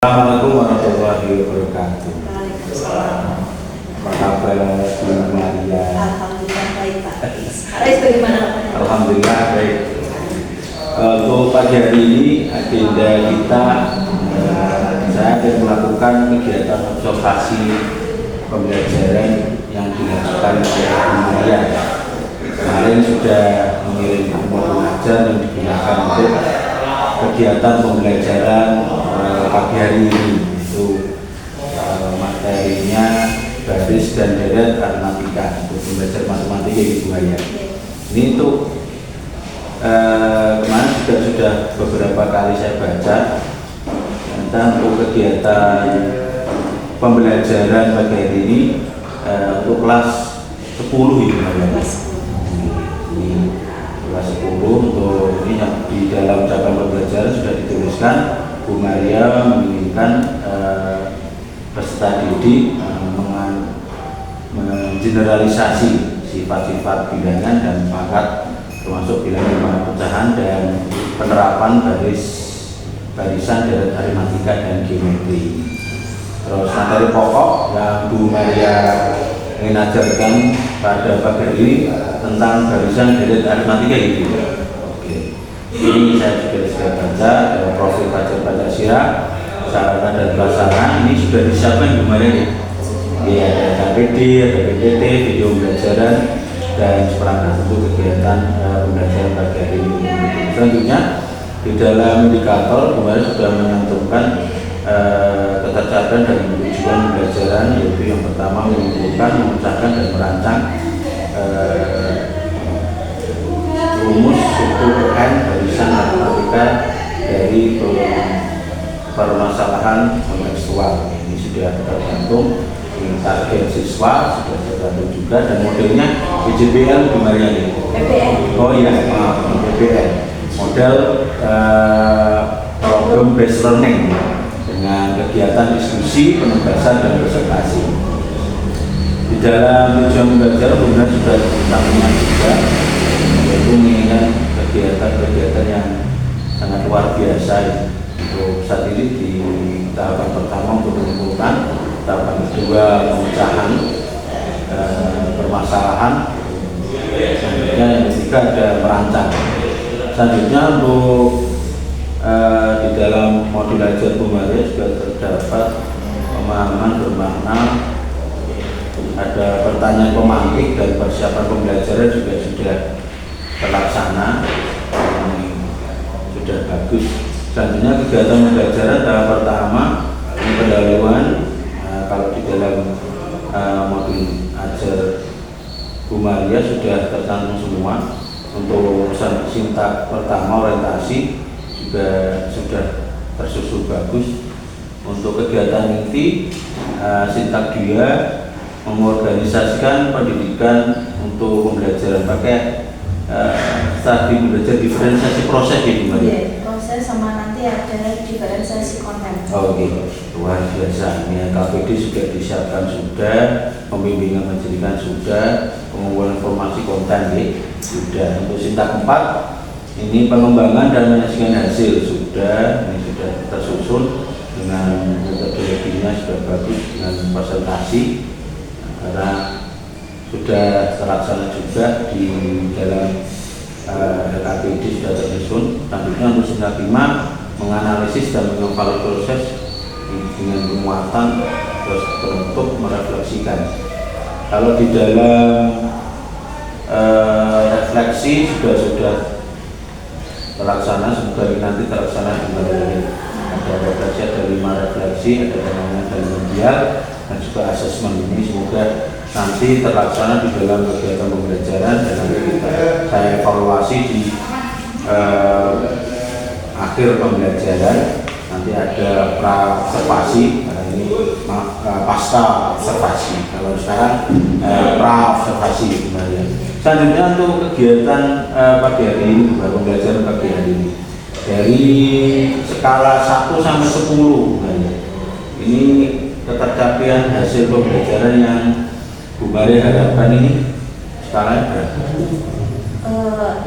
Assalamualaikum warahmatullahi wabarakatuh. Waalaikumsalam. Apa kabar Bu Maria? Alhamdulillah baik Pak. Aris bagaimana? Alhamdulillah baik. Untuk pagi hari ini agenda kita saya akan melakukan kegiatan observasi pembelajaran yang dilakukan oleh Bu Maria. Kemarin sudah mengirim modul ajar yang digunakan untuk kegiatan pembelajaran pagi hari ini, itu materinya baris dan deret matematika untuk belajar matematika gitu ya. Ini untuk kemarin juga sudah beberapa kali saya baca tentang untuk kegiatan pembelajaran pagi hari ini untuk kelas 10 ini ya. Ini kelas 10 untuk ini yang di dalam catatan pembelajaran sudah dituliskan Bu Maria menginginkan peserta didik mengeneralisasi sifat-sifat bilangan dan pangkat termasuk bilangan pecahan dan penerapan barisan deret aritmatika dan geometri. Terus materi pokok yang Bu Maria ingin ajarkan pada pagi ini tentang barisan deret aritmatika itu. Oke. Ini saya juga sudah baca profil pelajar Pancasila, sarana dan prasarana ini sudah disiapkan Bu Maria. Ya, ada KPD, ada PPT, video pembelajaran dan seperangkat untuk kegiatan pembelajaran pagi hari ini. Selanjutnya di dalam indikator Bu Maria sudah menyantumkan ketercapaian dan tujuan pembelajaran, yaitu yang pertama mengumpulkan, memecahkan dan merancang rumus suku N barisan matematika dari permasalahan kontekstual. Ini sudah tercantum di target siswa, sudah tercantum juga, dan modelnya PJBL Bu Maria ini. PPN. Oh iya, maaf, PPN. Model program based learning dengan kegiatan diskusi, penugasan dan presentasi. Di dalam tujuan belajar Bu Maria sudah ditanggung juga, yaitu menginginkan kegiatan-kegiatan yang sangat luar biasa untuk saat ini. Di tahapan pertama untuk mengumpulkan, tahapan kedua pemecahan permasalahan, selanjutnya yang ketiga ada merancang. Selanjutnya untuk di dalam modul ajar Bu Maria juga terdapat pemahaman bermakna, ada pertanyaan pemantik dan persiapan pembelajaran juga sudah terlaksana, sudah bagus. Selanjutnya kegiatan pembelajaran tahap pertama ini pendahuluan. Kalau di dalam modul ajar Bu Maria sudah tercantum semua. Untuk sintak pertama orientasi juga sudah tersusun bagus. Untuk kegiatan inti sintak 2 mengorganisasikan pendidikan untuk pembelajaran pakai strategi belajar diferensiasi proses di Bu Maria. Iya, proses sama nanti ada diferensiasi konten. Oke, luar biasa. Ini KPD sudah disiapkan sudah, pembimbingan pendidikan sudah, pengumpulan informasi konten sudah. Untuk sintak 4 ini pengembangan dan menyajikan hasil sudah, ini sudah tersusun dengan metodologinya sudah bagus dengan presentasi, karena sudah terlaksana juga di dalam KPD sudah tersusun. Selanjutnya untuk sintak 5 menganalisis dan mengevaluasi proses dengan penguatan terus bentuk merefleksikan. Kalau di dalam refleksi sudah terlaksana, semoga nanti terlaksana dengan baik. Ada refleksi, ada 5 refleksi, ada penanganan dan remedial, dan juga asesmen. Ini semoga nanti terlaksana di dalam kegiatan pembelajaran, dan nanti saya evaluasi di akhir pembelajaran. Nanti ada pra-observasi, ini pasca observasi. Kalau sekarang pra-observasi kemarin. Selanjutnya untuk kegiatan pagi hari ini, baru pembelajaran pagi hari ini dari skala 1 sampai 10. Ini ketercapaian hasil pembelajaran yang Bu Maria harapkan ini skalanya berapa?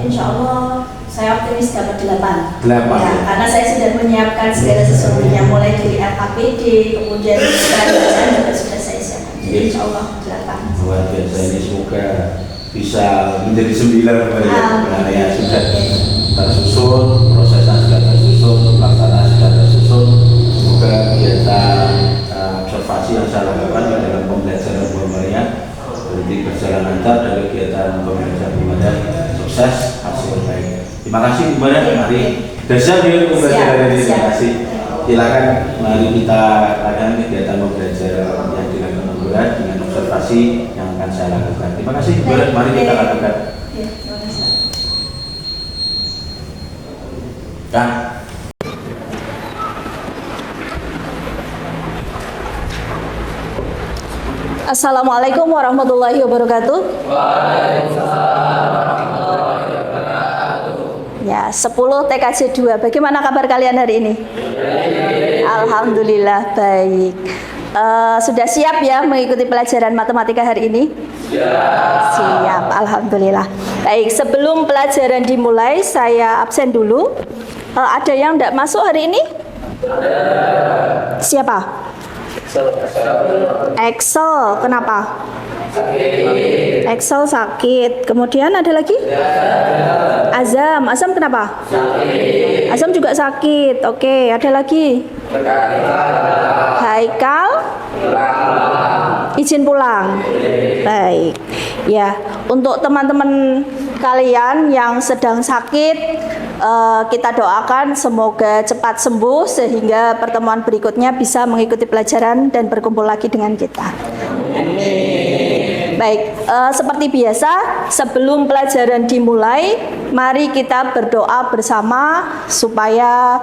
Insya Allah saya Saya optimis dapat 8. 8. Ya, karena saya sudah menyiapkan segala sesuatunya, mulai dari RKPD, kemudian bacaan juga sudah saya siapkan. Jadi insya Allah 8. Luar biasa, ini semoga bisa menjadi 9 kembali ya. Sudah tersusun, prosesnya sudah tersusun, pelaksanaan sudah tersusun. Semoga kegiatan observasi yang saya lakukan di dalam pembelajaran Muhammadiyah berarti berjalan lancar, dari kegiatan pembelajaran Muhammadiyah sukses, hasil baik. Terima kasih Muhammadiyah. Mari dasar dia pembelajaran ini. Terima kasih. Silakan mari kita lakukan kegiatan pembelajaran yang dilakukan Muhammadiyah dengan observasi yang akan saya lakukan. Terima kasih Muhammadiyah. Mari kita lakukan. Kan? Assalamualaikum warahmatullahi wabarakatuh. Ya, 10 TKJ 2. Bagaimana kabar kalian hari ini? Alhamdulillah baik. Sudah siap ya mengikuti pelajaran matematika hari ini? Siap, alhamdulillah. Baik, sebelum pelajaran dimulai saya absen dulu. Ada yang tidak masuk hari ini? Siapa? Excel, kenapa? Excel sakit. Kemudian ada lagi? Azam kenapa? Azam juga sakit. Oke, ada lagi? Haikal izin pulang. Baik. Ya, untuk teman-teman kalian yang sedang sakit, kita doakan semoga cepat sembuh sehingga pertemuan berikutnya bisa mengikuti pelajaran dan berkumpul lagi dengan kita. Amin. Baik, seperti biasa sebelum pelajaran dimulai, mari kita berdoa bersama supaya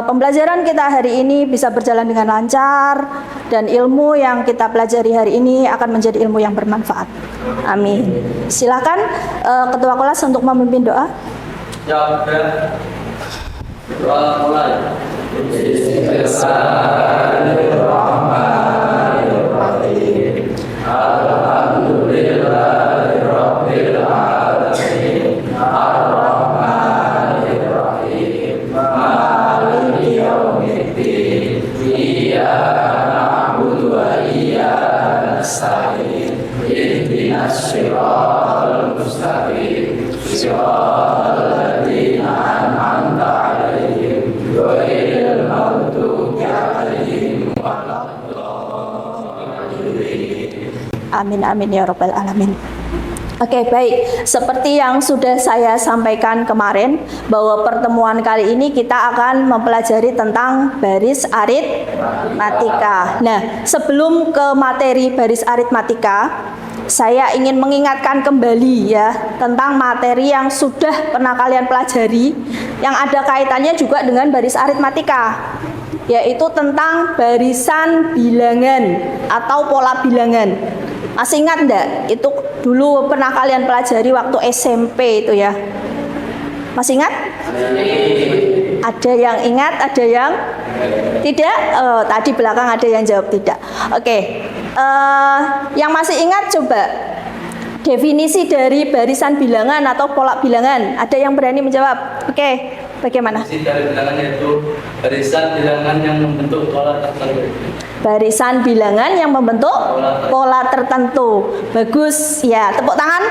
pembelajaran kita hari ini bisa berjalan dengan lancar dan ilmu yang kita pelajari hari ini akan menjadi ilmu yang bermanfaat. Amin. Silakan ketua kelas untuk memimpin doa. Ya, doa mulai. Bismillahirrahmanirrahim. Alhamdulillahirabbil alamin. Arrahmanirrahim. Maliki yaumiddin. Iyyaka na'budu wa iyyaka nasta'in. Ihdinas siratal mustaqim. Siratal ladzina an'amta 'alaihim ghairil maghdubi 'alaihim waladdallin. Amin amin ya rabbal alamin. Oke, baik. Seperti yang sudah saya sampaikan kemarin bahwa pertemuan kali ini kita akan mempelajari tentang baris aritmatika. Nah, sebelum ke materi baris aritmatika, saya ingin mengingatkan kembali ya tentang materi yang sudah pernah kalian pelajari yang ada kaitannya juga dengan baris aritmatika, yaitu tentang barisan bilangan atau pola bilangan. Masih ingat enggak? Itu dulu pernah kalian pelajari waktu SMP itu ya. Masih ingat? Ada yang ingat, ada yang tidak? Tadi belakang ada yang jawab tidak. Oke. Yang masih ingat coba definisi dari barisan bilangan atau pola bilangan. Ada yang berani menjawab? Oke, bagaimana? Definisi dari bilangan yaitu barisan bilangan yang membentuk pola tertentu. Barisan bilangan yang membentuk pola tertentu. Bagus ya, tepuk tangan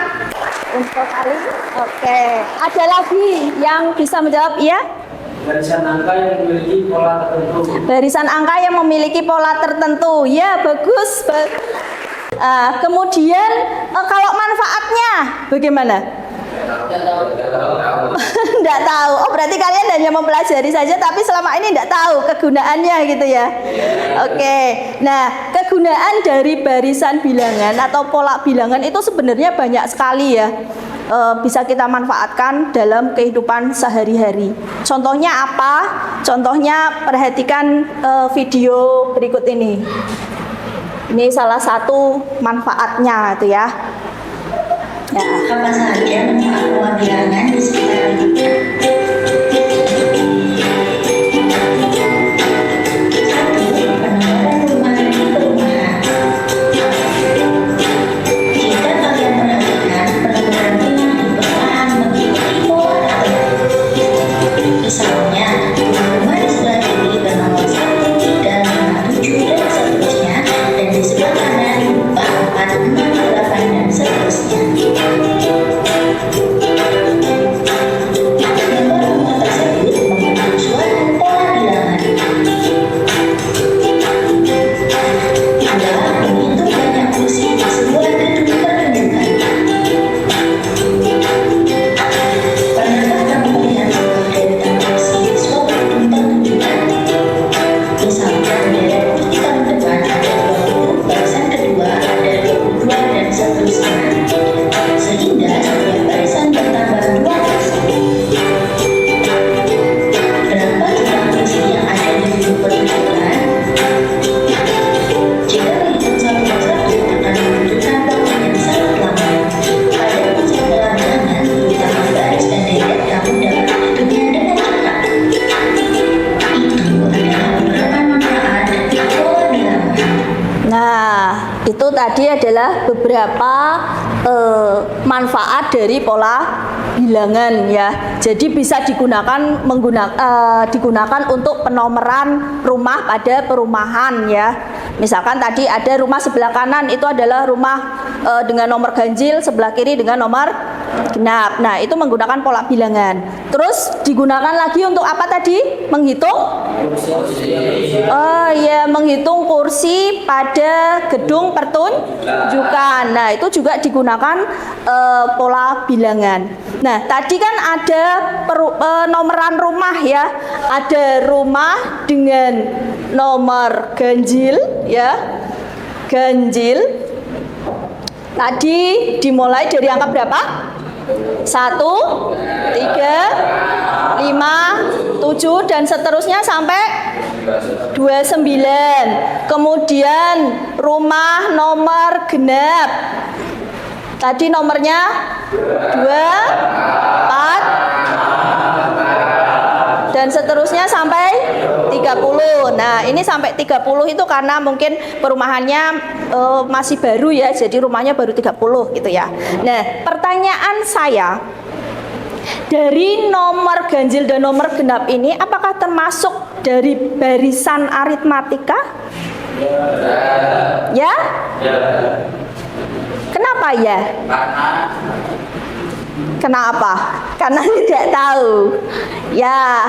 untuk Ali. Oke, ada lagi yang bisa menjawab? Iya? Barisan angka yang memiliki pola tertentu. Barisan angka yang memiliki pola tertentu. Ya, bagus. Kemudian kalau manfaatnya bagaimana? Tidak tahu. Oh, berarti kalian hanya mempelajari saja tapi selama ini tidak tahu kegunaannya gitu ya. Oke. Nah, kegunaan dari barisan bilangan atau pola bilangan itu sebenarnya banyak sekali ya. Bisa kita manfaatkan dalam kehidupan sehari-hari. Contohnya apa? Contohnya perhatikan video berikut ini. Ini salah satu manfaatnya itu ya. Ya. Apa saja manfaat pola bilangan di sekitar kita? Satu, penambahan rumah di perumahan. Jika kalian perhatikan, penambahan rumah di perumahan memiliki pola tertentu. Itu tadi adalah beberapa manfaat dari pola bilangan ya. Jadi bisa digunakan digunakan untuk penomoran rumah pada perumahan ya. Misalkan tadi ada rumah sebelah kanan itu adalah rumah dengan nomor ganjil, sebelah kiri dengan nomor genap. Nah, itu menggunakan pola bilangan. Terus digunakan lagi untuk apa tadi? Menghitung? Oh ya, menghitung kursi pada gedung pertunjukan. Nah, itu juga digunakan pola bilangan. Nah, tadi kan ada penomoran rumah ya. Ada rumah dengan nomor ganjil ya. Ganjil. Tadi dimulai dari angka berapa? 1, 3, 5, 7 dan seterusnya sampai 29. Kemudian rumah nomor genap. Tadi nomornya 2, 4 dan seterusnya sampai 30. Nah, ini sampai 30 itu karena mungkin perumahannya masih baru ya, jadi rumahnya baru 30 gitu ya. Nah, pertanyaan saya, dari nomor ganjil dan nomor genap ini apakah termasuk dari barisan aritmatika? Ya? Kenapa ya? Kenapa? Karena tidak tahu. Ya,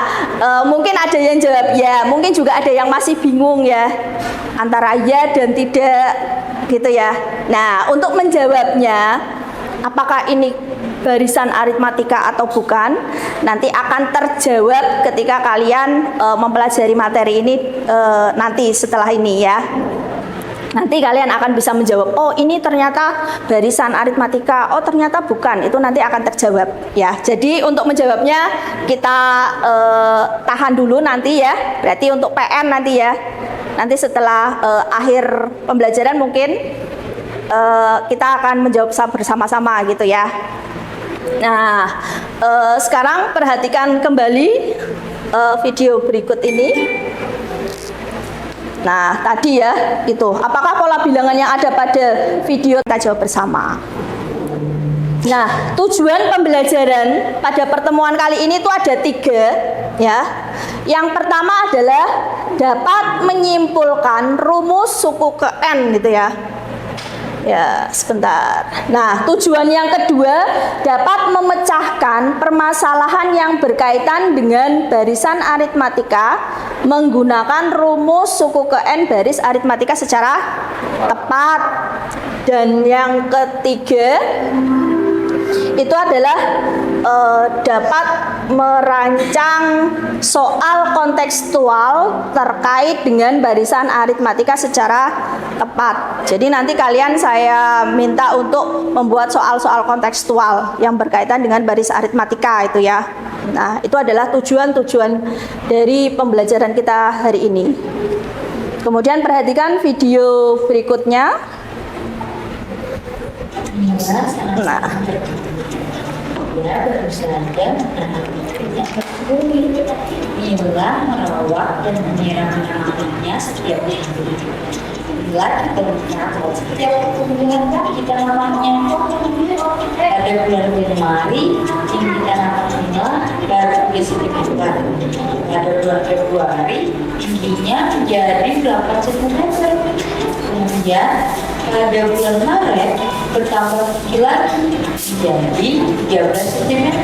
mungkin ada yang jawab ya, mungkin juga ada yang masih bingung ya antara ya dan tidak gitu ya. Nah, untuk menjawabnya, apakah ini barisan aritmatika atau bukan, nanti akan terjawab ketika kalian mempelajari materi ini nanti setelah ini ya. Nanti kalian akan bisa menjawab, oh ini ternyata barisan aritmatika, oh ternyata bukan, itu nanti akan terjawab ya. Jadi untuk menjawabnya kita tahan dulu nanti ya, berarti untuk PN nanti ya. Nanti setelah akhir pembelajaran mungkin kita akan menjawab bersama-sama gitu ya. Nah, sekarang perhatikan kembali video berikut ini. Nah, tadi ya, itu. Apakah pola bilangan yang ada pada video? Kita jawab bersama. Nah, tujuan pembelajaran pada pertemuan kali ini itu ada 3, ya. Yang pertama adalah dapat menyimpulkan rumus suku ke N, gitu ya. Ya, sebentar. Nah, tujuan yang kedua dapat memecahkan permasalahan yang berkaitan dengan barisan aritmatika menggunakan rumus suku ke N baris aritmatika secara tepat. Dan yang ketiga itu adalah dapat merancang soal kontekstual terkait dengan barisan aritmatika secara tepat. Jadi nanti kalian saya minta untuk membuat soal-soal kontekstual yang berkaitan dengan baris aritmatika itu ya. Nah, itu adalah tujuan-tujuan dari pembelajaran kita hari ini. Kemudian perhatikan video berikutnya. Nah, berusaha menyembah, merawat dan menyiram anaknya setiap hari. Bila kita bicara setiap pertumbuhan kita namanya pada bulan Januari tinggi tanaman bunga baru 3 cm. Pada bulan Februari tingginya menjadi 8 cm. Kemudian pada bulan Maret bertambah tinggi lagi jadi 13 cm.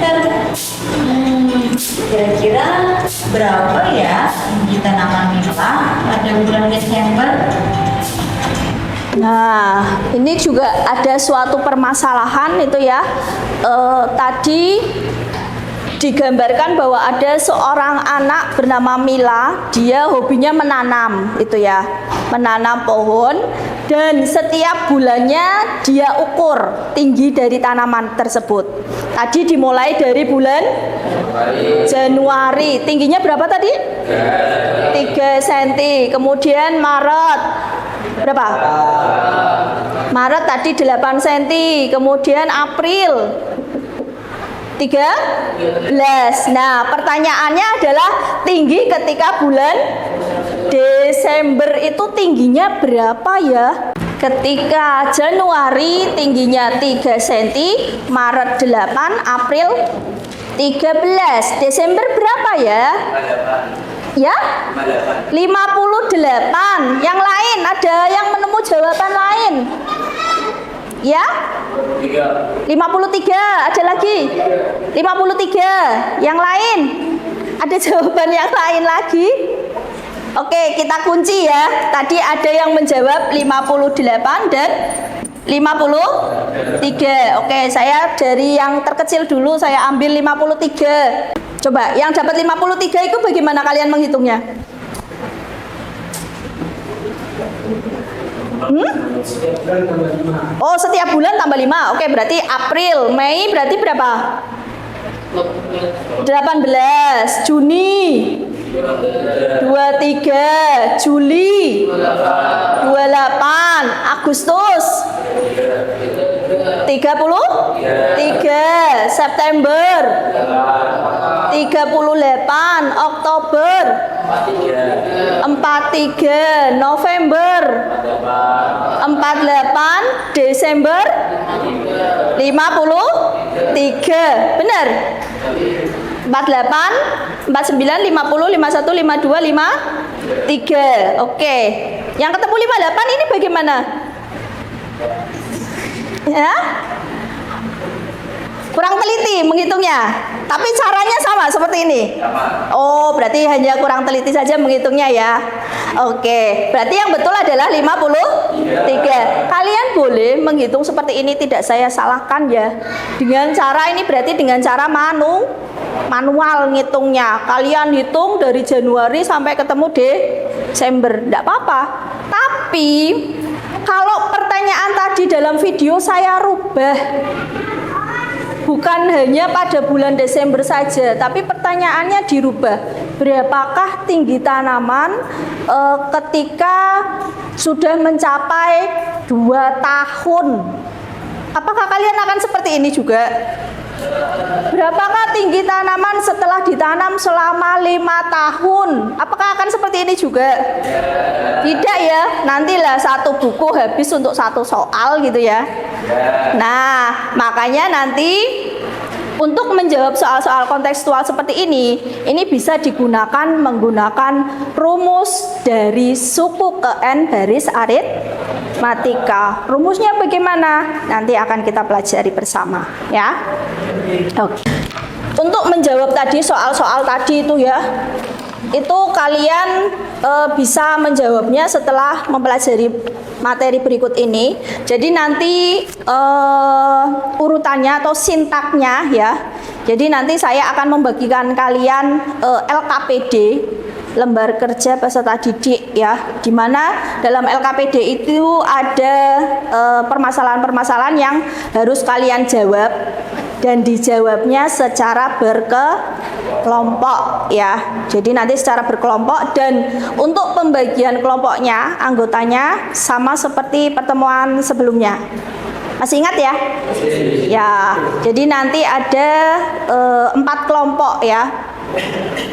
Kira-kira berapa ya tinggi tanaman nila pada bulan Desember? nah, ini juga ada suatu permasalahan itu ya. Tadi digambarkan bahwa ada seorang anak bernama Mila, dia hobinya menanam itu ya, menanam pohon, dan setiap bulannya dia ukur tinggi dari tanaman tersebut. Tadi dimulai dari bulan Januari, tingginya berapa tadi? 3 cm. Kemudian Maret berapa? Maret tadi 8 cm. Kemudian April 13. Nah, pertanyaannya adalah tinggi ketika bulan Desember itu tingginya berapa ya? Ketika Januari tingginya 3 cm, Maret 8, April 13, Desember berapa ya? Ya? 58. Yang lain, ada yang menemu jawaban lain? Ya? 53, ada lagi? 53. Yang lain? Ada jawaban yang lain lagi? Oke, kita kunci ya. Tadi ada yang menjawab 58 dan 53. Oke, saya dari yang terkecil dulu, saya ambil 53. Coba, yang dapat 53 itu bagaimana kalian menghitungnya? Oh, setiap bulan tambah 5. Oke, berarti April, Mei berarti berapa? 18, Juni 23, Juli 28, Agustus 33, September 38, Oktober 43, November 48, Desember 53. Benar? 48, 49, 50, 51, 52, 53. Oke. Yang ketemu 58 ini bagaimana? Ya? Kurang teliti menghitungnya. Tapi caranya sama seperti ini. Oh, berarti hanya kurang teliti saja menghitungnya ya. Oke, berarti yang betul adalah 53. Kalian boleh menghitung seperti ini, tidak saya salahkan ya. Dengan cara ini berarti dengan cara manual ngitungnya. Kalian hitung dari Januari sampai ketemu Desember, tidak apa-apa. Tapi kalau pertanyaan tadi dalam video saya rubah, bukan hanya pada bulan Desember saja, tapi pertanyaannya dirubah. Berapakah tinggi tanaman ketika sudah mencapai 2 tahun? Apakah kalian akan seperti ini juga? Berapakah tinggi tanaman setelah ditanam selama 5 tahun? Apakah akan seperti ini juga? Tidak ya, nantilah satu buku habis untuk satu soal gitu ya. Nah, makanya nanti untuk menjawab soal-soal kontekstual seperti ini bisa digunakan menggunakan rumus dari suku ke N baris aritmatika. Rumusnya bagaimana? Nanti akan kita pelajari bersama ya. Oke. Untuk menjawab tadi soal-soal tadi itu ya, itu kalian bisa menjawabnya setelah mempelajari materi berikut ini. Jadi nanti urutannya atau sintaknya ya. Jadi nanti saya akan membagikan kalian LKPD, lembar kerja peserta didik ya, di mana dalam LKPD itu ada permasalahan-permasalahan yang harus kalian jawab dan dijawabnya secara berkelompok ya. Jadi nanti secara berkelompok, dan untuk pembagian kelompoknya anggotanya sama seperti pertemuan sebelumnya. Masih ingat ya? Ya, jadi nanti ada 4 kelompok ya.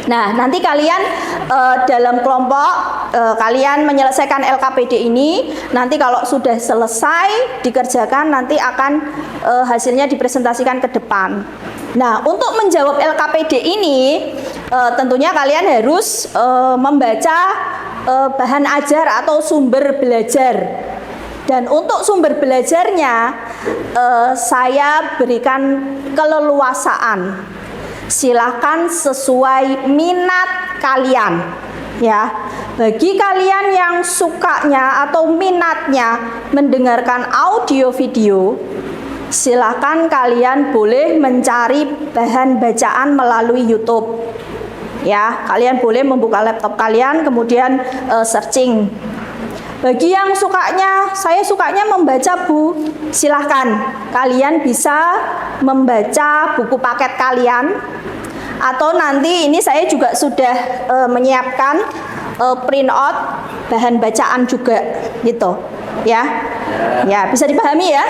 Nah, nanti kalian dalam kelompok kalian menyelesaikan LKPD ini. Nanti kalau sudah selesai dikerjakan, nanti akan hasilnya dipresentasikan ke depan. Nah, untuk menjawab LKPD ini tentunya kalian harus membaca bahan ajar atau sumber belajar. Dan untuk sumber belajarnya saya berikan keleluasaan. Silakan sesuai minat kalian ya. Bagi kalian yang sukanya atau minatnya mendengarkan audio video, silakan kalian boleh mencari bahan bacaan melalui YouTube ya. Kalian boleh membuka laptop kalian kemudian searching. Bagi yang saya sukanya membaca silahkan kalian bisa membaca buku paket kalian, atau nanti ini saya juga sudah menyiapkan print out bahan bacaan juga gitu ya. Ya, bisa dipahami ya?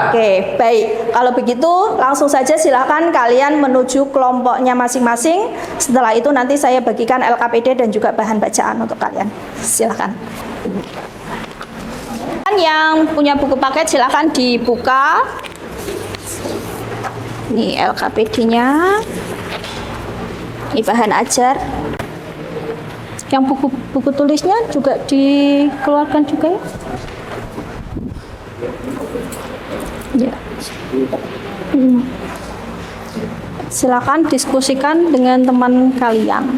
Oke, baik. Kalau begitu langsung saja silakan kalian menuju kelompoknya masing-masing. Setelah itu nanti saya bagikan LKPD dan juga bahan bacaan untuk kalian. Silakan. Kemudian yang punya buku paket silahkan dibuka. Ini LKPD-nya. Ini bahan ajar. Yang buku tulisnya juga dikeluarkan juga ya. Ya. Silakan diskusikan dengan teman kalian.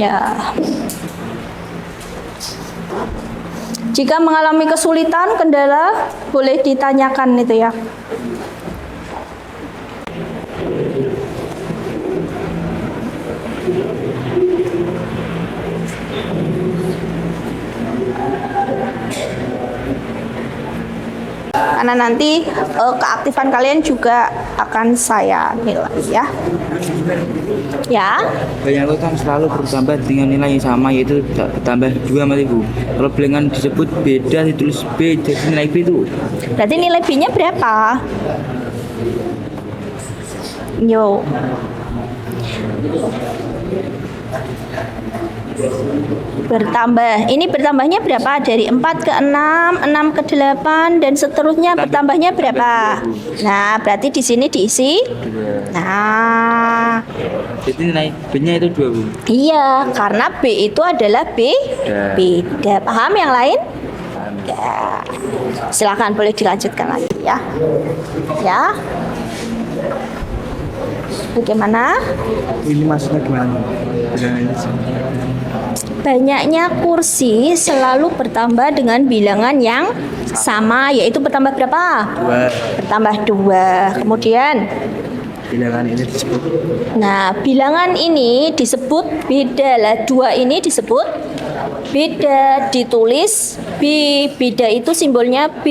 Ya. Jika mengalami kesulitan, kendala, boleh ditanyakan itu ya. Karena nanti keaktifan kalian juga akan saya nilai ya. Ya. Banyak logam selalu bertambah dengan nilai yang sama, yaitu bertambah 2 sama Ibu. Kalau bilangan disebut beda ditulis B, jadi nilai B itu. Berarti nilai B-nya berapa? Yo. Bertambah. Ini bertambahnya berapa? Dari 4 ke 6, 6 ke 8 dan seterusnya bertambahnya berapa? Nah, berarti di sini diisi. Nah, Jadi nilai B-nya itu 2 Bu. iya, karena B itu adalah beda. Paham yang lain? Ya. Silakan boleh dilanjutkan lagi ya. Ya. Bagaimana? Ini maksudnya gimana? Banyaknya kursi selalu bertambah dengan bilangan yang sama, yaitu bertambah berapa? 2. Bertambah 2. Kemudian, Bilangan ini disebut. nah, bilangan ini disebut beda lah. 2 ini disebut beda, ditulis B. Beda itu simbolnya B.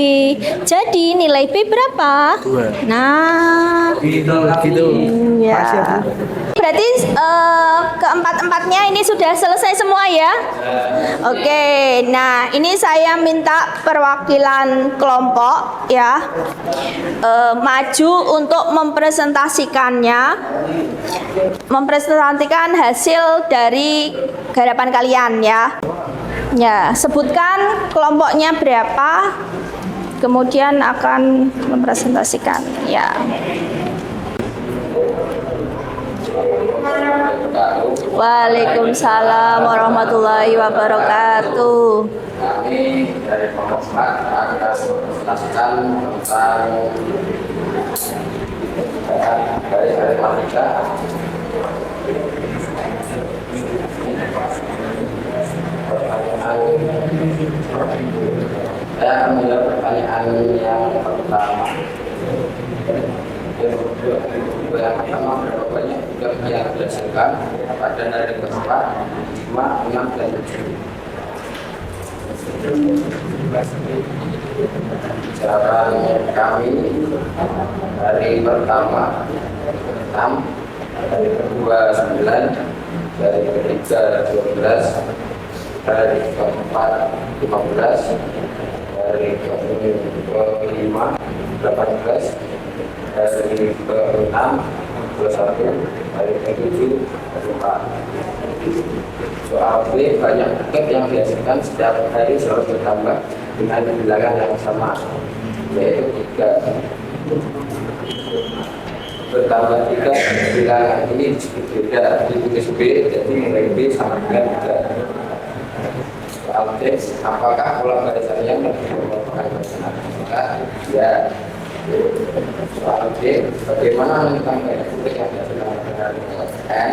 Jadi nilai B berapa? 2. Nah, Gitu. ya. Berarti keempat-empatnya ini sudah selesai semua ya? Oke, nah ini saya minta perwakilan kelompok ya maju untuk mempresentasikan hasil dari garapan kalian ya. Ya, sebutkan kelompoknya berapa, kemudian akan mempresentasikan ya. Waalaikumsalam warahmatullahi wabarakatuh. Kami dari kelompok 4 akan mempresentasikan tentang baris aritmatika. Saya akan menjawab pertanyaan yang pertama. Yang pertama, berapa banyak juga yang dihasilkan pada dari keempat, 5, 6, dan 7. Jawaban kami dari pertama 6, dari kedua 9, dari ketiga 12, dari keempat 15, dari kelima 18, dari ke-6 21, dari ke-7 4. Soal B, banyak tiket yang dihasilkan setiap hari selalu bertambah dengan bilangan yang sama, yaitu 3. Bertambah 3 bilangan ini disebut beda, ditulis B, jadi nilai B sama dengan 3. Soal C, apakah pola barisannya merupakan barisan? Ya. Soal D, bagaimana menentukan titik yang dihasilkan dengan N?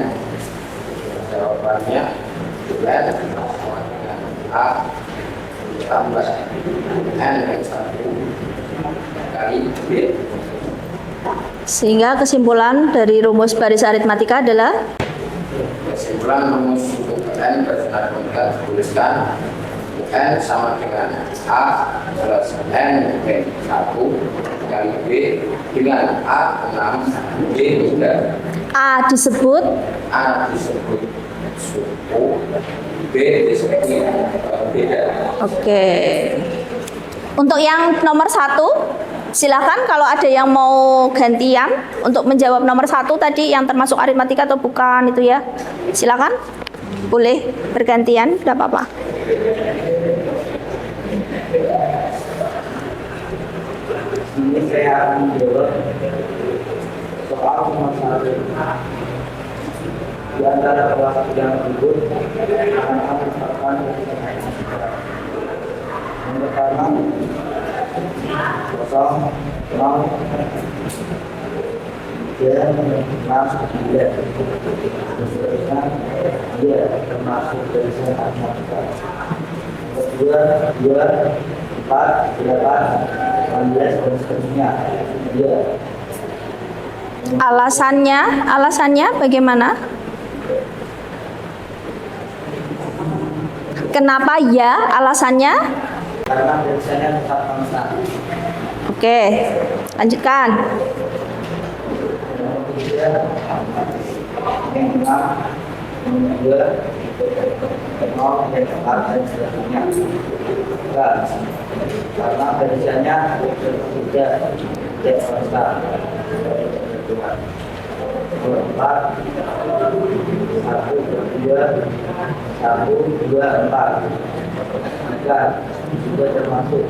Jawabannya N sama dengan A tambah N yang 1 kali B. Sehingga kesimpulan dari rumus baris aritmatika adalah Kesimpulan rumus untuk N baris aritmatika tuliskan N sama dengan A plus N min 1 kali B dengan A 6 B 3. A disebut suku, B disebut beda. Oke. Untuk yang nomor 1, silakan kalau ada yang mau gantian untuk menjawab nomor 1 tadi yang termasuk aritmatika atau bukan itu ya. Silakan. Boleh bergantian, tidak apa-apa. Ini saya akan menjawab soal masalah di antara kelas yang berikut akan merupakan yang pertama kosong nol dia termasuk dia seterusnya dia termasuk dari saya kedua dua 4, 8, 16 dan seterusnya dia. Alasannya bagaimana? Kenapa ya alasannya? Karena biasanya tetap konstan. Oke, lanjutkan. Yang enam, yang dua, nol, yang empat dan seterusnya. Karena biasanya tidak konstan. Empat, 1, 2, 4. Maka sudah termasuk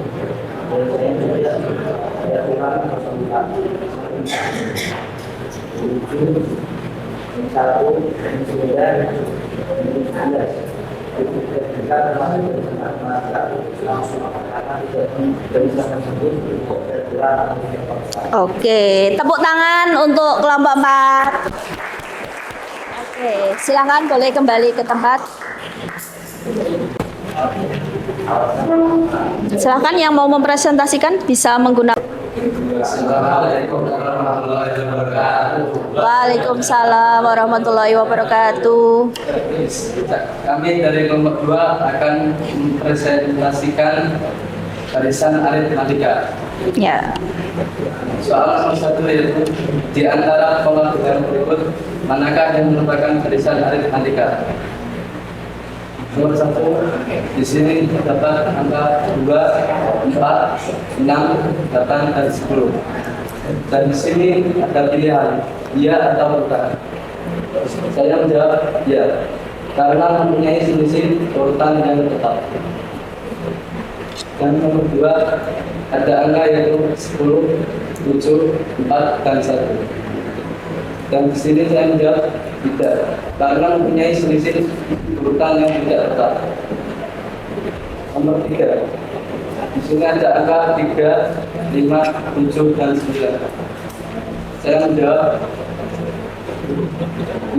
biasanya tidak kurang 04. 7, 1, 9, 11. Kita termasuk langsung karena tidak bisa tersebut kurang. Oke, tepuk tangan untuk kelompok 4. Oke, silakan boleh kembali ke tempat. Silakan yang mau mempresentasikan bisa menggunakan. Assalamualaikum warahmatullahi wabarakatuh. Waalaikumsalam warahmatullahi wabarakatuh. Kami dari kelompok 2 akan mempresentasikan barisan aritmatika. Ya. Soal nomor 1 yaitu di antara pola yang berikut manakah yang merupakan barisan aritmatika? Nomor 1, di sini terdapat angka 2, 4, 6, 8, dan 10. Dan di sini ada pilihan, ya atau bukan. Saya menjawab ya, karena mempunyai selisih urutan yang tetap. Dan nomor 2, ada angka yaitu 10, 7, 4, dan 1. Dan di sini saya menjawab tidak, karena mempunyai selisih urutan yang tidak tetap. Nomor 3, di sini ada angka 3, 5, 7, dan 9. Saya menjawab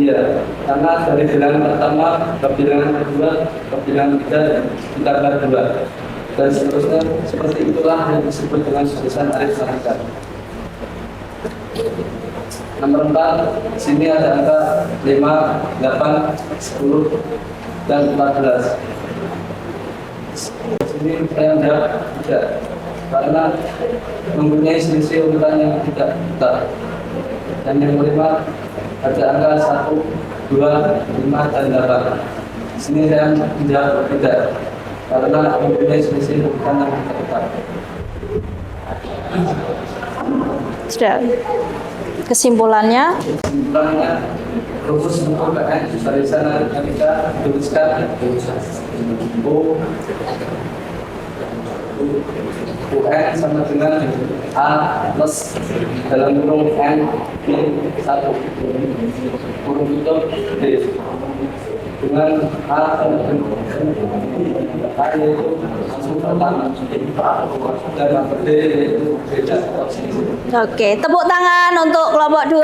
iya, karena dari bilangan pertama ke bilangan kedua ke bilangan ketiga ditambah 2 dan seterusnya. Seperti itulah yang disebut dengan barisan aritmatika. Nomor 4, sini ada angka 5, 8, 10, dan 14. Sini saya menjawab tidak, karena mempunyai selisih urutan yang tidak tetap. Dan yang kelima, ada angka 1, 2, 5, dan 8. Sini saya menjawab tidak, karena mempunyai selisih urutan yang tidak tetap. Sudah. Kesimpulannya, rumus untuk PN barisan aritmatika tuliskan UN sama dengan A plus dalam kurung N min 1 kurung tutup D dengan A sama dengan A yaitu langsung pertama dan D yaitu beda. oke, tepuk tangan untuk kelompok 2.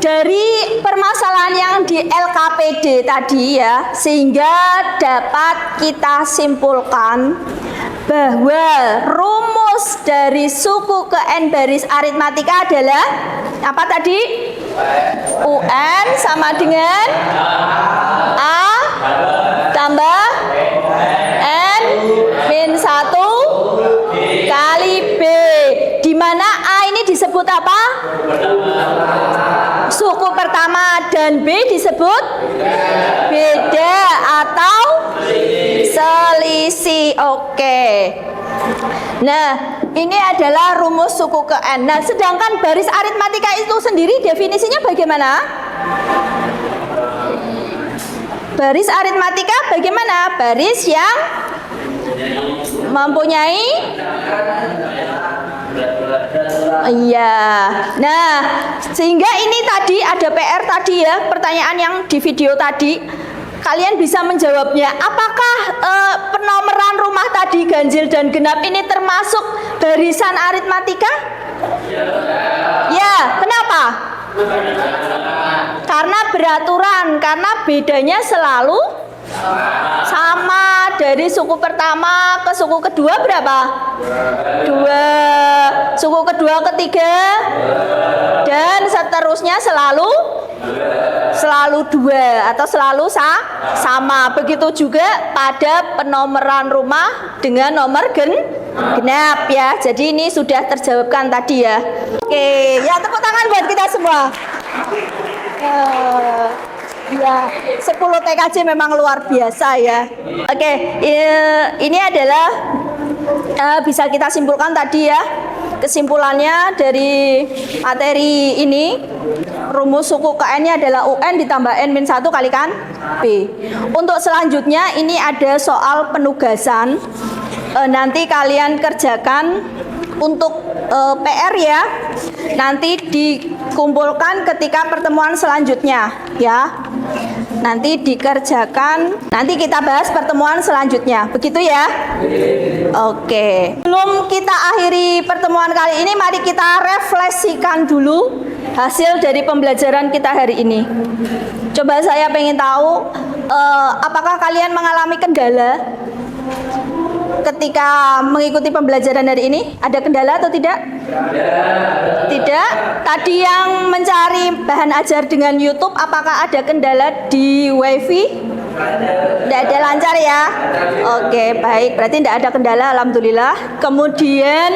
Dari permasalahan yang di LKPD tadi ya, sehingga dapat kita simpulkan bahwa rumus dari suku ke N baris aritmatika adalah apa tadi? UN sama dengan A tambah N min 1 kali B, di mana A ini disebut apa? Suku pertama dan B disebut beda atau selisih. Oke. Nah, ini adalah rumus suku ke N. Nah, sedangkan baris aritmatika itu sendiri definisinya bagaimana? Baris aritmatika bagaimana? Baris yang Mempunyai? Iya. Nah, sehingga ini tadi ada PR tadi ya, pertanyaan yang di video tadi. Kalian bisa menjawabnya. Apakah penomoran rumah tadi ganjil dan genap ini termasuk barisan aritmatika? Ya, kenapa? Karena beraturan, karena bedanya selalu sama. Dari suku pertama ke suku kedua berapa? 2. Suku kedua ketiga dan seterusnya selalu 2 atau selalu sama. Begitu juga pada penomoran rumah dengan nomor genap ya. Jadi ini sudah terjawabkan tadi ya. Oke, ya tepuk tangan buat kita semua. Ya, 10 TKJ memang luar biasa ya. Oke, ini adalah bisa kita simpulkan tadi ya. Kesimpulannya dari materi ini, rumus suku ke N-nya adalah UN ditambah N-1 kalikan B. Untuk selanjutnya ini ada soal penugasan. Nanti kalian kerjakan untuk PR ya. Nanti dikumpulkan ketika pertemuan selanjutnya ya. Nanti dikerjakan, nanti kita bahas pertemuan selanjutnya. Begitu ya? Oke. Sebelum kita akhiri pertemuan kali ini, mari kita refleksikan dulu hasil dari pembelajaran kita hari ini. Coba saya pengen tahu, apakah kalian mengalami kendala ketika mengikuti pembelajaran hari ini? Ada kendala atau tidak? Tidak. Tadi yang mencari bahan ajar dengan YouTube, apakah ada kendala di WiFi? Tidak ada, lancar ya? Oke, baik. Berarti tidak ada kendala, alhamdulillah. Kemudian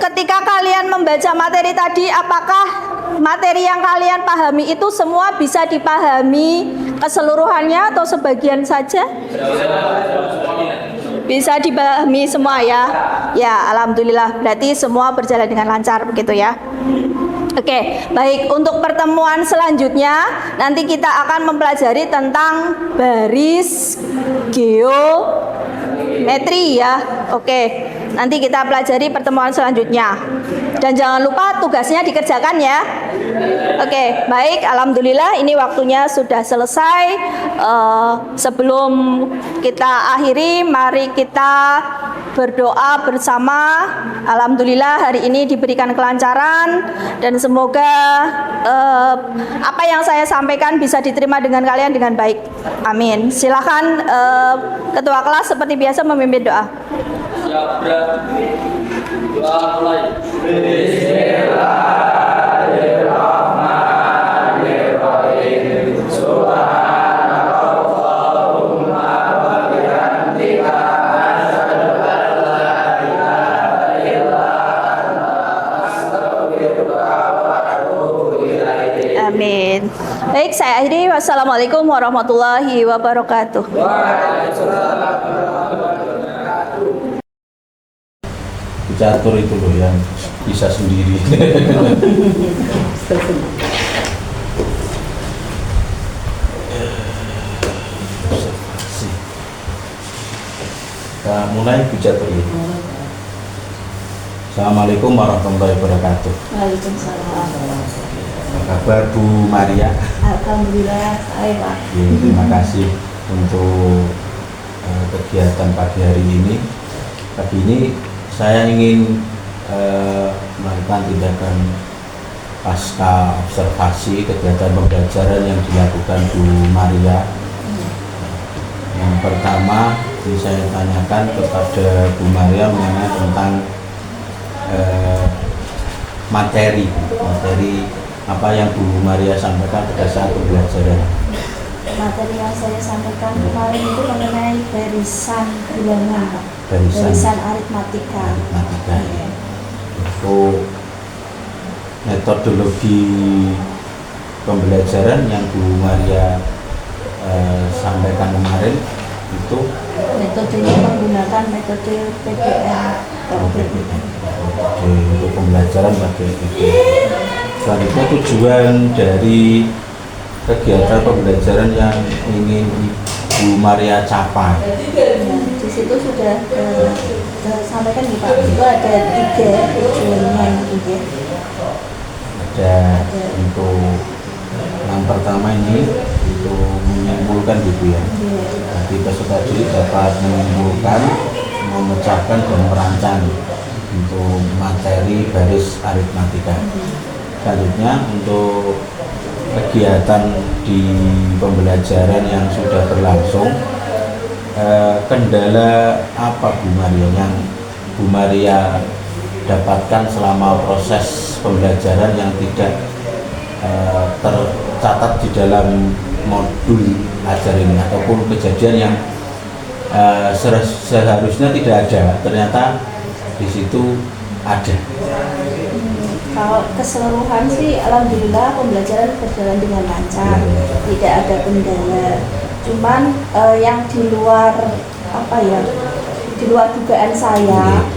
ketika kalian membaca materi tadi, apakah materi yang kalian pahami itu semua bisa dipahami keseluruhannya atau sebagian saja? Bisa dipahami semua ya? Ya, alhamdulillah. Berarti semua berjalan dengan lancar begitu ya. Oke, baik. Untuk pertemuan selanjutnya nanti kita akan mempelajari tentang baris geometri ya. Oke. Nanti kita pelajari pertemuan selanjutnya. Dan jangan lupa tugasnya dikerjakan ya. Oke, baik. Alhamdulillah ini waktunya sudah selesai. Sebelum kita akhiri, mari kita berdoa bersama. Alhamdulillah hari ini diberikan kelancaran dan semoga apa yang saya sampaikan bisa diterima dengan kalian dengan baik. Amin. Silakan ketua kelas seperti biasa memimpin doa. Doa mulai. Amin. Baik, saya akhiri. Wassalamualaikum warahmatullahi wabarakatuh. Catur itu loh yang bisa sendiri. Kita mulai bicara ini. Assalamualaikum warahmatullahi wabarakatuh. Waalaikumsalam. Apa kabar Bu Maria? Alhamdulillah, saya Pak. Terima kasih untuk kegiatan pagi hari ini. Pagi ini saya ingin melakukan tindakan pasca observasi kegiatan pembelajaran yang dilakukan Bu Maria. Yang pertama, ini saya tanyakan kepada Bu Maria mengenai tentang materi apa yang Bu Maria sampaikan pada saat pembelajaran. Materi yang saya sampaikan kemarin itu mengenai barisan bilangan, Pak. Barisan aritmatika. Ya. Itu metodologi pembelajaran yang Bu Maria sampaikan kemarin itu Metodenya menggunakan metode PBN. untuk pembelajaran pakai itu. Selanjutnya tujuan dari kegiatan pembelajaran yang ingin Bu Maria capai? Ya, di situ sudah sampaikan nih Pak, itu ada 3 tujuannya gitu ya. Ada untuk yang pertama ini untuk menyimpulkan gitu ya. Jadi peserta didik dapat menyimpulkan, memecahkan dan merancang untuk materi baris aritmatika. Selanjutnya untuk kegiatan di pembelajaran yang sudah berlangsung, kendala apa Bu Maria yang Bu Maria dapatkan selama proses pembelajaran yang tidak tercatat di dalam modul ajar ini, ataupun kejadian yang seharusnya tidak ada, ternyata di situ ada? Kalau keseluruhan sih alhamdulillah pembelajaran berjalan dengan lancar, tidak ada kendala. Cuman yang di luar di luar dugaan saya,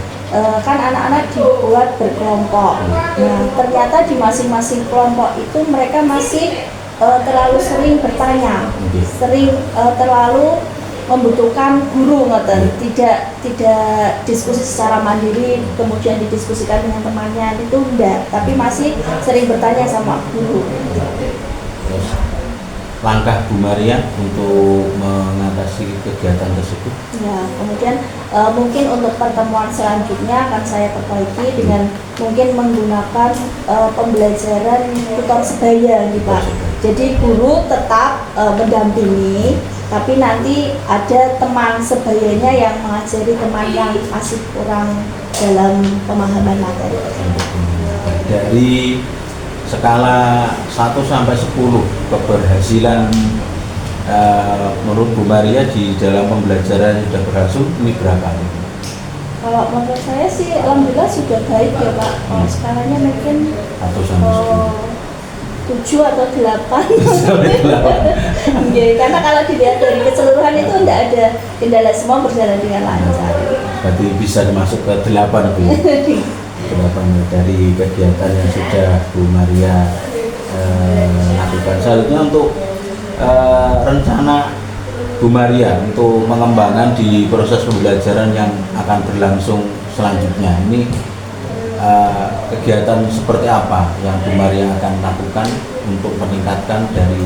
kan anak-anak dibuat berkelompok. Nah, ternyata di masing-masing kelompok itu mereka masih terlalu sering bertanya, sering terlalu membutuhkan guru, tidak diskusi secara mandiri kemudian didiskusikan dengan temannya, itu enggak, tapi masih sering bertanya sama guru. Langkah Bu Maria untuk mengatasi kegiatan tersebut? Ya, kemudian mungkin untuk pertemuan selanjutnya akan saya perbaiki dengan mungkin menggunakan pembelajaran tutor sebaya nih Pak. Jadi guru tetap mendampingi, tapi nanti ada teman sebayanya yang mengajari teman yang masih kurang dalam pemahaman materi. Dari skala 1 sampai 10 keberhasilan menurut Bu Maria di dalam pembelajaran yang sudah berlangsung, ini berapa? Kalau menurut saya sih alhamdulillah sudah baik ya Pak. Kalau skalanya mungkin 1 sampai 10. 7 atau 8. Karena kalau dilihat dari keseluruhan itu tidak ada kendala, semua berjalan dengan lancar. Berarti bisa masuk ke 8 Bu. 8 dari kegiatan yang sudah Bu Maria lakukan. Selanjutnya untuk rencana Bu Maria untuk mengembangkan di proses pembelajaran yang akan berlangsung selanjutnya, ini kegiatan seperti apa yang Bu Maria akan lakukan untuk meningkatkan dari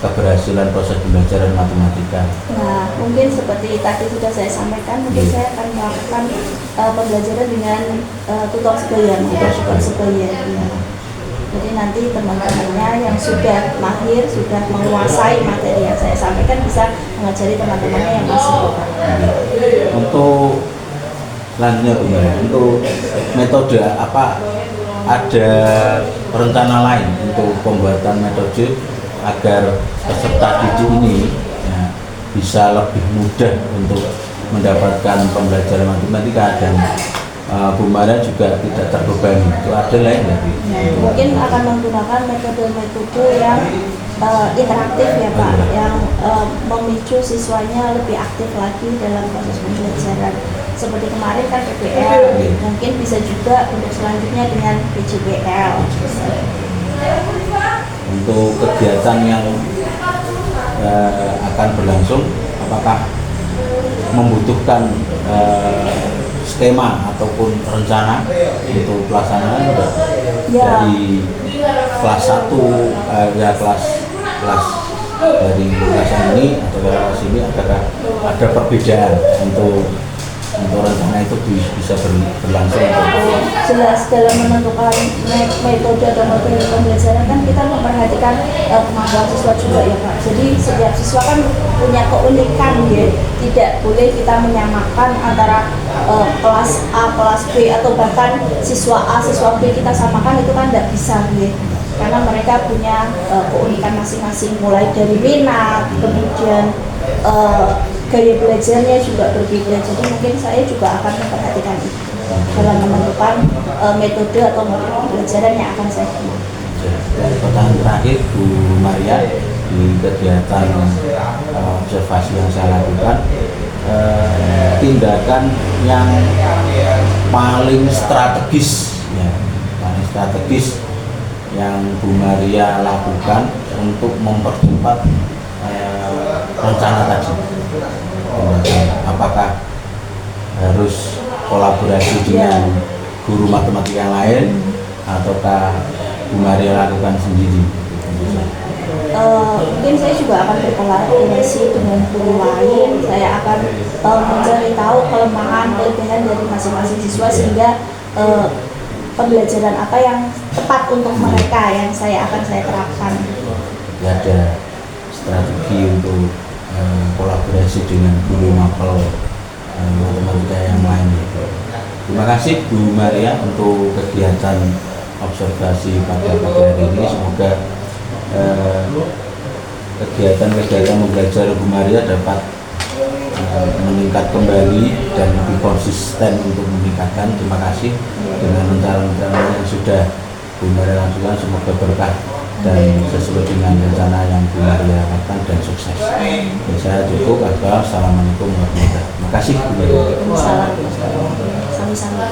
keberhasilan proses pembelajaran matematika? Nah, mungkin seperti tadi sudah saya sampaikan, mungkin saya akan melakukan pembelajaran dengan tutor sebaya. Ya. Jadi nanti teman-temannya yang sudah mahir, sudah menguasai materi yang saya sampaikan bisa mengajari teman-temannya yang masih kurang. Untuk selanjutnya Bu Maria, untuk metode apa, ada rencana lain untuk pembuatan metode agar peserta didik ini ya, bisa lebih mudah untuk mendapatkan pembelajaran matematika dan Bu Maria juga tidak terbebani? Itu ada lain lagi? Mungkin akan menggunakan metode-metode yang interaktif ya Pak, yang memicu siswanya lebih aktif lagi dalam proses pembelajaran. Seperti kemarin kan PPL, mungkin bisa juga untuk selanjutnya dengan PJPL. Untuk kegiatan yang akan berlangsung, apakah membutuhkan skema ataupun rencana untuk pelaksanaan dari kelas 1 kelas dari kelas ini atau kelas ini, apakah ada perbedaan untuk rencana itu bisa berlangsung? Jelas dalam menentukan metode atau metode pembelajaran kan kita memperhatikan kemampuan siswa juga ya Pak. Jadi setiap siswa kan punya keunikan ya. Tidak boleh kita menyamakan antara kelas A, kelas B, atau bahkan siswa A, siswa B kita samakan, itu kan tidak bisa ya. Karena mereka punya keunikan masing-masing, mulai dari minat, kemudian gaya belajarnya juga berbeda. Jadi mungkin saya juga akan memperhatikan itu dalam menentukan metode atau model pembelajaran yang akan saya gunakan. Pertanyaan terakhir Bu Maria, di kegiatan observasi yang saya lakukan, tindakan yang paling strategis yang Bu Maria lakukan untuk mempercepat rencana tadi. apakah harus kolaborasi dengan guru matematika yang lain ataukah Bu Maria lakukan sendiri? Mungkin saya juga akan berkolaborasi dengan guru lain. Saya akan mencari tahu kelemahan kelebihan dari masing-masing siswa sehingga pembelajaran apa yang tepat untuk mereka yang saya terapkan. Ya, ada strategi untuk kolaborasi dengan guru mapel matematika yang lain. Terima kasih Bu Maria untuk kegiatan observasi pada pagi hari ini. Semoga kegiatan belajar Bu Maria dapat meningkat kembali dan lebih konsisten untuk meningkatkan. Terima kasih dengan rencana-rencana yang sudah Bu Maria lakukan, semoga berkah dan sesuai dengan rencana yang Bu Maria lakukan dan sukses. Dan saya cukup. Assalamualaikum warahmatullahi wabarakatuh. Terima kasih Bu Maria. Salam. Sami-sami.